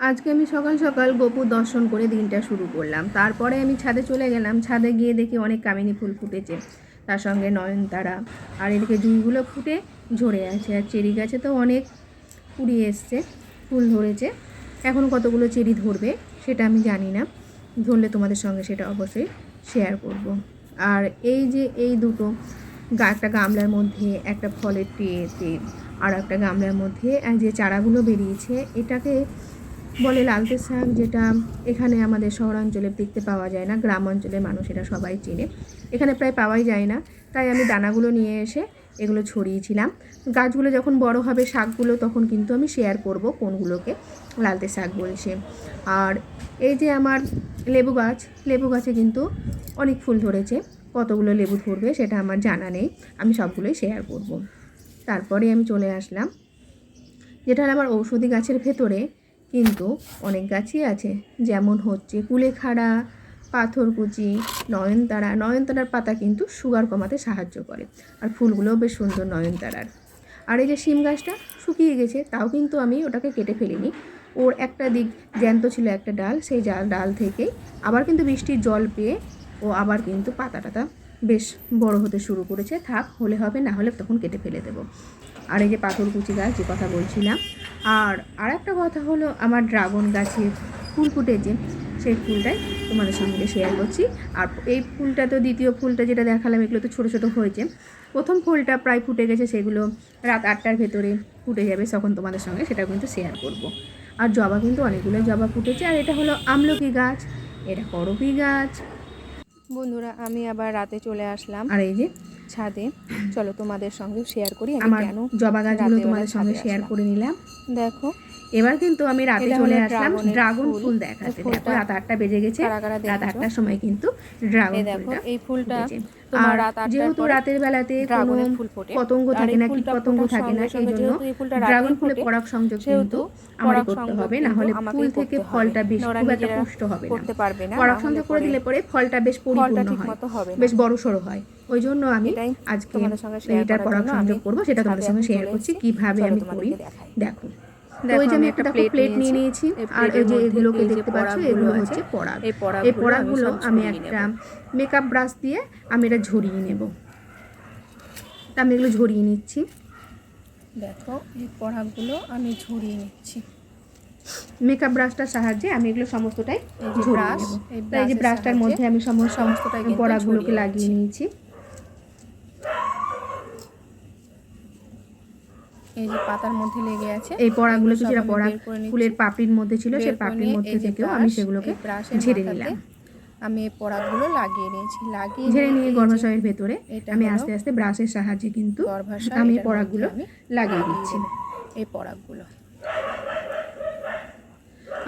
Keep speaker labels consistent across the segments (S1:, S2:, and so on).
S1: আজকে আমি সকাল সকাল গোপুর দর্শন করে দিনটা শুরু করলাম। তারপরে আমি ছাদে চলে গেলাম। ছাদে গিয়ে দেখি অনেক কামিনী ফুল ফুটেছে, তার সঙ্গে নয়নতারা। আর এদিকে জুঁইগুলো ফুটে ঝরে আছে। আর চেরি গাছে তো অনেক কুড়ি এসছে, ফুল ধরেছে। এখন কতগুলো চেরি ধরবে সেটা আমি জানি না, ধরলে তোমাদের সঙ্গে সেটা অবশ্যই শেয়ার করব। আর এই যে এই দুটো একটা গামলার মধ্যে একটা ফলের ট্রেতে আর একটা গামলার মধ্যে যে চারাগুলো বেরিয়েছে, এটাকে বলে লালতে শাক, যেটা এখানে আমাদের শহরাঞ্চলে দেখতে পাওয়া যায় না। গ্রাম অঞ্চলের মানুষ এটা সবাই চেনে, এখানে প্রায় পাওয়াই যায় না। তাই আমি দানাগুলো নিয়ে এসে এগুলো ছড়িয়েছিলাম। গাছগুলো যখন বড় হবে শাকগুলো, তখন কিন্তু আমি শেয়ার করব কোনগুলোকে লালতে শাক বলছে। আর এই যে আমার লেবু গাছ, লেবু গাছে কিন্তু অনেক ফুল ধরেছে। কতগুলো লেবু ধরবে সেটা আমার জানা নেই, আমি সবগুলোই শেয়ার করব। তারপরে আমি চলে আসলাম যেটা আমার ঔষধি গাছের ভেতরে কিন্তু অনেক গাছই আছে, যেমন হচ্ছে কুলেখাড়া, পাথরকুচি, নয়নতারা। নয়নতারার পাতা কিন্তু সুগার কমাতে সাহায্য করে, আর ফুলগুলোও বেশ সুন্দর নয়নতারার। আর এই যে শিম গাছটা শুকিয়ে গেছে, তাও কিন্তু আমি ওটাকে কেটে ফেলিনি। ওর একটা দিক জ্যান্ত ছিল, একটা ডাল, সেই ডাল থেকেই আবার কিন্তু বৃষ্টির জল পেয়ে ও আবার কিন্তু পাতাটা বেশ বড় হতে শুরু করেছে। থাক, হলে হবে, না হলে তখন কেটে ফেলে দেবো। আর এই যে পাথরকুচি গাছ, যে কথা বলছিলাম। আর একটা কথা হলো, আমার ড্রাগন গাছে ফুল ফুটেছে, সেই ফুলটাই তোমাদের সঙ্গে শেয়ার করছি। আর এই ফুলটা তো, দ্বিতীয় ফুলটা যেটা দেখালাম, এগুলো তো ছোটো ছোটো হয়েছে। প্রথম ফুলটা প্রায় ফুটে গেছে, সেগুলো রাত 8টার ভেতরে ফুটে যাবে, তখন তোমাদের সঙ্গে সেটাও কিন্তু শেয়ার করব। আর জবা কিন্তু অনেকগুলো জবা ফুটেছে। আর এটা হলো আমলকি গাছ, এটা করবী গাছ। বন্ধুরা, আমি আবার রাতে চলে আসলাম আর এই যে ছাদে। চলো তোমাদের সঙ্গে শেয়ার করি আমি কেন জবা গাছগুলো তোমাদের সঙ্গে শেয়ার করে নিলাম। দেখো, এবার কিন্তু আমি রাতে চলে আসলাম ড্রাগন ফুল দেখাতে। দেখো, রাত 8টা বেজে গেছে, রাত 8টার সময় কিন্তু ড্রাগন ফুলটা, এই ফুলটা তোমার রাত 8টার, যেহেতু রাতের বেলাতে কোনো পতঙ্গ থাকে না, কীট পতঙ্গ থাকে না, এই জন্য ড্রাগন ফুলে পরাগ সংযোগ কিন্তু আমারই করতে হবে, না হলে ফুল থেকে ফলটা বেশ খুব একটা পুষ্ট হবে না। পরাগ সংযোগ করে দিলে পরে ফলটা বেশ পরিপূর্ণ হয়, বেশ বড় সড়ো হয়। ওই জন্য আমি আজকে এটার পরাগ সংযোগ করবো, সেটা তোমাদের সঙ্গে শেয়ার করছি কিভাবে আমি করি। দেখো, তো ওই যে আমি একটা প্লেট নিয়ে নিয়েছি, আর এই যে এগুলোকে দেখতে পাচ্ছ, এগুলো হচ্ছে পরাগ। এই পরাগগুলো আমি একটা মেকআপ ব্রাশ দিয়ে আমি এটা ঝরিয়ে নেব। তা আমি এগুলো ঝরিয়ে নিচ্ছি। দেখো, এই পরাগগুলো আমি ঝরিয়ে নিচ্ছি মেকআপ ব্রাশটার সাহায্যে। আমি এগুলো সমস্তটাই ঝরিয়ে নেব। এই যে ব্রাশটার মধ্যে আমি সমস্তটাই পরাগগুলোকে লাগিয়ে নিয়েছি। এই যে পাতার মধ্যে লেগে আছে, এই পরাগগুলো কিছুটা পরাগ ফুলের পাপড়ির মধ্যে ছিল, সেই পাপড়ির মধ্যে থেকেও আমি সেগুলোকে ঝেড়ে নিলাম। আমি এই পরাগগুলো লাগিয়ে নিয়েছি, ঝেড়ে নিয়ে গর্ভাশয়ের ভেতরে আমি আস্তে আস্তে ব্রাশের সাহায্যে কিন্তু আমি পরাগগুলো লাগিয়ে দিচ্ছি। এই পরাগগুলো,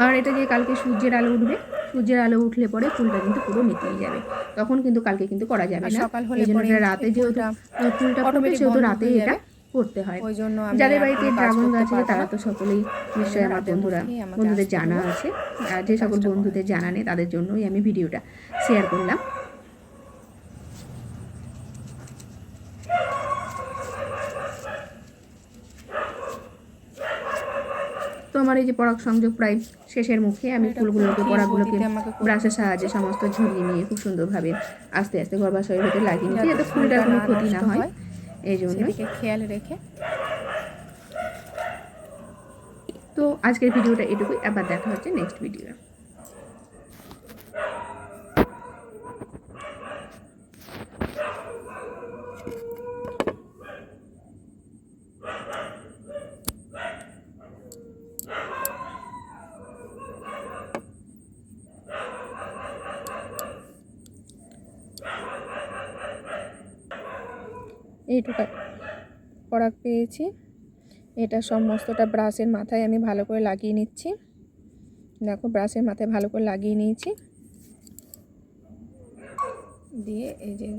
S1: আর এটা যে কালকে সূর্যের আলো উঠবে, সূর্যের আলো উঠলে পরে ফুলটা কিন্তু পুরো নিতেই যাবে, তখন কিন্তু কালকে কিন্তু করা যাবে না। এই জন্য রাতে যেহেতু ফুলটা ফুটবে, সেহেতু রাতেই এটা করতে হয়। যাদের বাড়িতে ড্রাগন গাছ আছে তারা তো সকলেই নিশ্চয়ই আমার বন্ধুদের জানা আছে। আর যে সকল বন্ধুদের জানা নেই, তাদের জন্যই আমি ভিডিওটা শেয়ার করলাম। তো আমার এই যে পরাগ সংযোগ প্রায় শেষের মুখে, আমি ফুলগুলোকে, পরাগগুলোকে ব্রাশের সাহায্যে সমস্ত ঝরিয়ে নিয়ে খুব সুন্দরভাবে আস্তে আস্তে গর্ভাশয়ের ভেতরে লাগিয়ে নিচ্ছি, যাতে ফুলটার কোনো ক্ষতি না হয়, এই জন্য খেয়াল রেখে। তো আজকের ভিডিওটা এটুকুই, আবার দেখা হচ্ছে নেক্সট ভিডিও। এইটুকু পরাগ পেয়েছি, এটা সমস্তটা ব্রাশের মাথায় আমি ভালো করে লাগিয়ে নিচ্ছি। দেখো, ব্রাশের মাথায় ভালো করে লাগিয়ে নিয়েছি, দিয়ে এই যে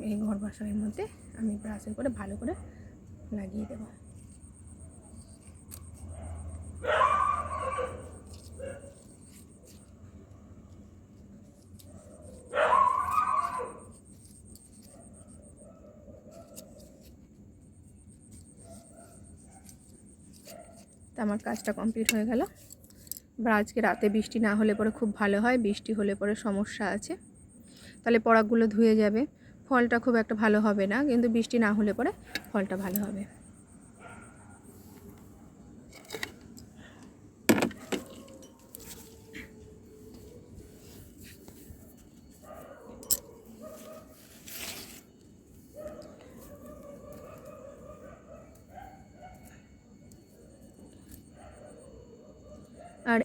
S1: এই গর্ভাশয়ের মধ্যে আমি ব্রাশে করে ভালো করে লাগিয়ে দেব। তো আমার কাজটা কমপ্লিট হয়ে গেল। এবার আজকে রাতে বৃষ্টি না হলে পরে খুব ভালো হয়, বৃষ্টি হলে পরে সমস্যা আছে, তাহলে পরাগগুলো ধুয়ে যাবে, ফলটা খুব একটা ভালো হবে না, কিন্তু বৃষ্টি না হলে পরে ফলটা ভালো হবে। আর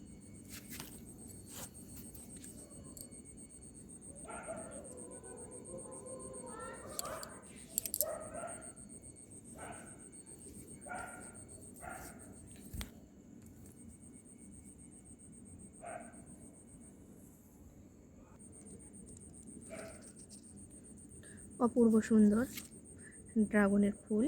S1: অপূর্ব সুন্দর ড্রাগনের ফুল।